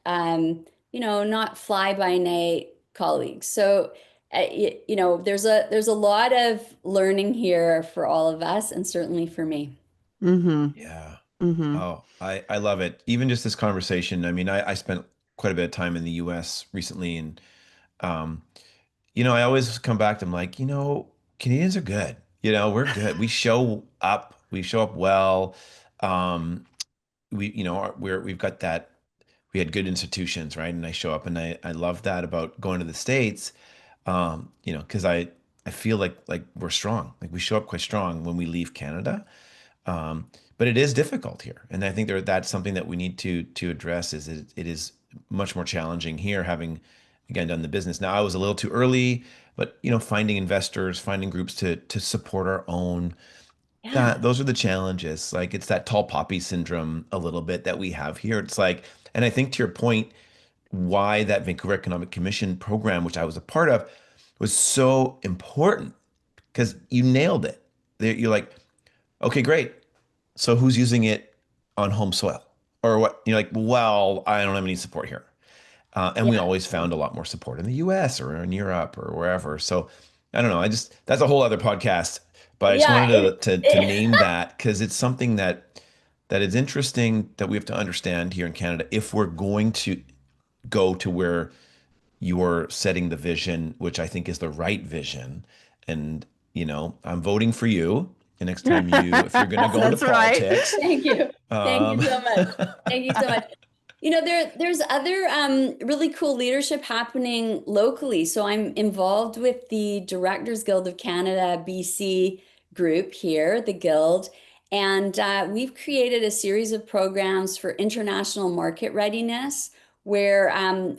fly by night colleagues. So there's a lot of learning here for all of us and certainly for me. Mm-hmm. Yeah. Mm-hmm. Oh, I love it. Even just this conversation. I mean, I spent quite a bit of time in the US recently, and um, I always come back to, I'm like, Canadians are good. We're good. We show up. We show up well. Um, we've got that. We had good institutions, right? And I show up, and I love that about going to the States. Because I feel like we're strong. Like we show up quite strong when we leave Canada. Um, but it is difficult here, and I think that's something that we need to address. Is it is much more challenging here, having again done the business. Now I was a little too early, but finding investors, finding groups to support our own. Yeah. That those are the challenges. Like it's that tall poppy syndrome a little bit that we have here. It's like, and I think to your point, why that Vancouver Economic Commission program, which I was a part of, was so important because you nailed it. You're like, okay, great. So who's using it on home soil? Or what? You're like, well, I don't have any support here. And we Yeah. always found a lot more support in the US or in Europe or wherever. So I don't know. That's a whole other podcast. But I just Yeah. wanted to name that because it's something that is interesting that we have to understand here in Canada if we're going to go to where you're setting the vision, which I think is the right vision. And, I'm voting for you. And next time if you're going to go into That's right. politics, Thank you. Thank you um, so much. Thank you so much. There's other really cool leadership happening locally. So I'm involved with the Directors Guild of Canada, BC group here, the Guild, and we've created a series of programs for international market readiness where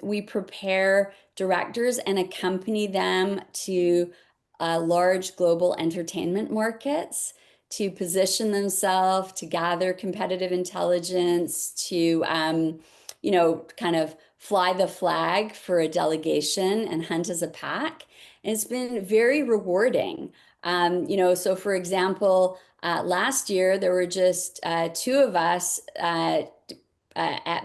we prepare directors and accompany them to large global entertainment markets to position themselves, to gather competitive intelligence, to kind of fly the flag for a delegation and hunt as a pack. And it's been very rewarding. So for example, last year there were just two of us at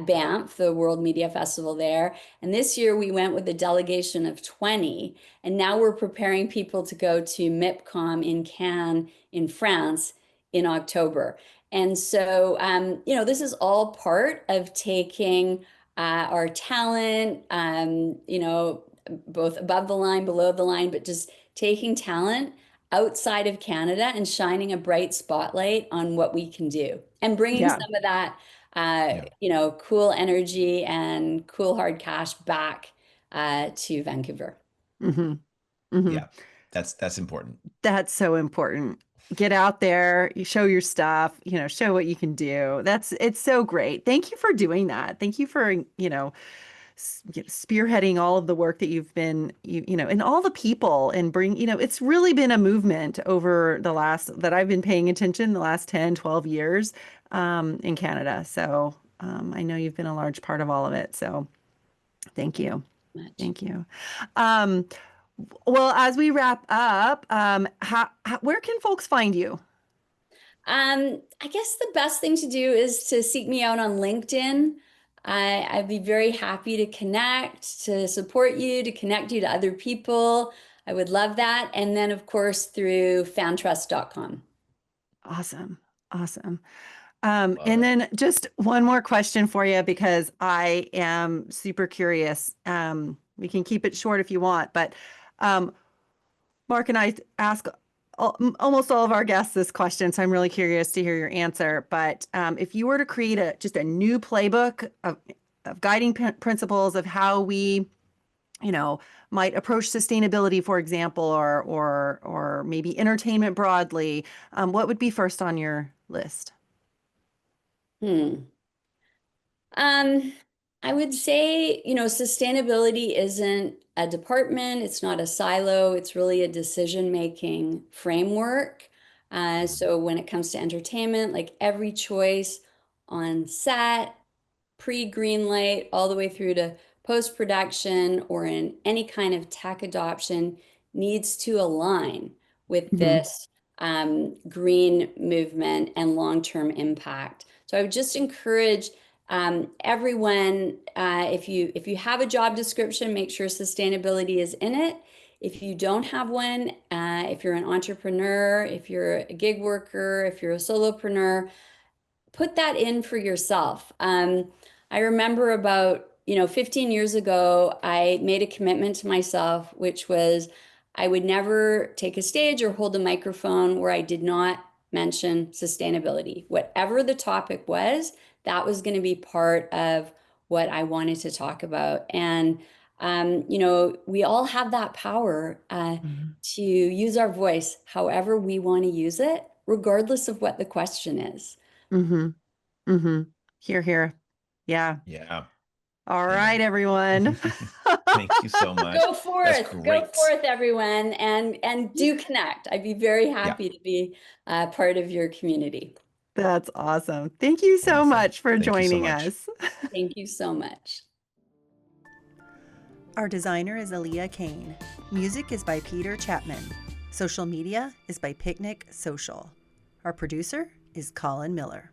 Banff, the World Media Festival there. And this year we went with a delegation of 20. And now we're preparing people to go to MIPCOM in Cannes in France in October. And so, this is all part of taking our talent, both above the line, below the line, but just taking talent outside of Canada and shining a bright spotlight on what we can do and bringing Yeah. some of that, yeah, cool energy and cool hard cash back to Vancouver. Mm-hmm. Mm-hmm. yeah, that's important. That's so important. Get out there, you show your stuff, show what you can do. It's so great. Thank you for doing that. Thank you for, spearheading all of the work that you've been, and all the people and it's really been a movement over that I've been paying attention the last 10, 12 years in Canada. So I know you've been a large part of all of it. So thank you. Much. Thank you. Um, well, as we wrap up, where can folks find you? I guess the best thing to do is to seek me out on LinkedIn. I'd be very happy to connect, to support you, to connect you to other people. I would love that. And then, of course, through fantrust.com. Awesome. Awesome. Love And it. then just one more question for you because I am super curious. We can keep it short if you want, but um, Mark and I ask almost all of our guests this question, so I'm really curious to hear your answer. But if you were to create just a new playbook of guiding principles of how we, might approach sustainability, for example, or maybe entertainment broadly, what would be first on your list? Hmm. Um, I would say, sustainability isn't a department, it's not a silo, it's really a decision-making framework. So when it comes to entertainment, like every choice on set, pre-green light, all the way through to post-production or in any kind of tech adoption needs to align with Hmm. this green movement and long-term impact. So I would just encourage everyone, if you have a job description, make sure sustainability is in it. If you don't have one, if you're an entrepreneur, if you're a gig worker, if you're a solopreneur, put that in for yourself. I remember about 15 years ago, I made a commitment to myself, which was I would never take a stage or hold a microphone where I did not mention sustainability. Whatever the topic was, that was going to be part of what I wanted to talk about. And we all have that power to use our voice however we want to use it, regardless of what the question is. Hmm. Hmm. Here, here. Yeah. Yeah. All right, Amen. everyone. Thank you so much. That's Go great. forth, everyone, and do connect. I'd be very Yeah. happy to be part of your community. That's awesome. Thank you so Awesome. much for Thank you so joining much. us. Thank you so much. Our designer is Aaliyah Kane. Music is by Peter Chapman. Social media is by Picnic Social. Our producer is Colin Miller.